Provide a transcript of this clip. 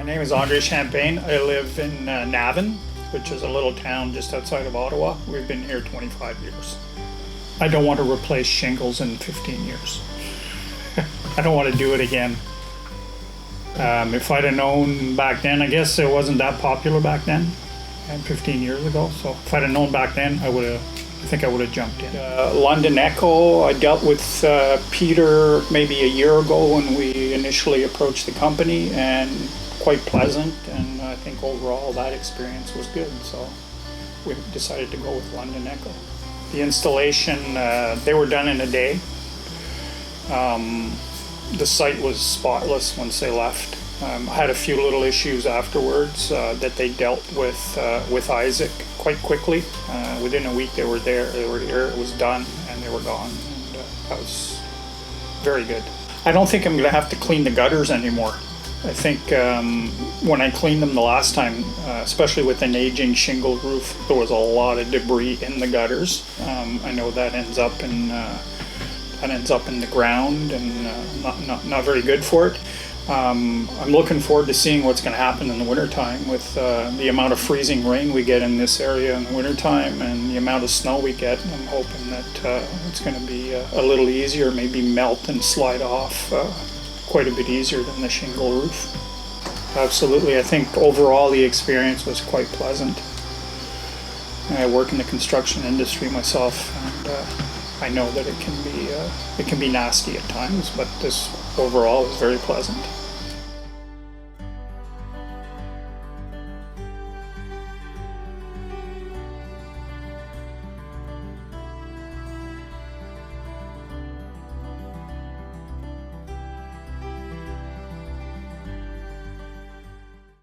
name is Andre Champagne. I live in Navan, which is a little town just outside of Ottawa. We've been here 25 years. I don't want to replace shingles in 15 years. I don't want to do it again. If I'd have known back then, I guess it wasn't that popular back then, 15 years ago. So if I'd have known back then, I think I would have jumped in. London Echo, I dealt with Peter maybe a year ago when we initially approached the company, and quite pleasant, and I think overall that experience was good, so we decided to go with London Echo. The installation, they were done in a day. The site was spotless once they left. I had a few little issues afterwards that they dealt with Isaac quite quickly. Within a week they were there, they were here, it was done, and they were gone. And that was very good. I don't think I'm going to have to clean the gutters anymore. I think when I cleaned them the last time, especially with an aging shingle roof, there was a lot of debris in the gutters. I know that ends up in the ground, and not very good for it. I'm looking forward to seeing what's going to happen in the wintertime with the amount of freezing rain we get in this area in the wintertime and the amount of snow we get. I'm hoping that it's going to be a little easier, maybe melt and slide off quite a bit easier than the shingle roof. Absolutely, I think overall the experience was quite pleasant. I work in the construction industry myself, and I know that it can be nasty at times, but this overall is very pleasant.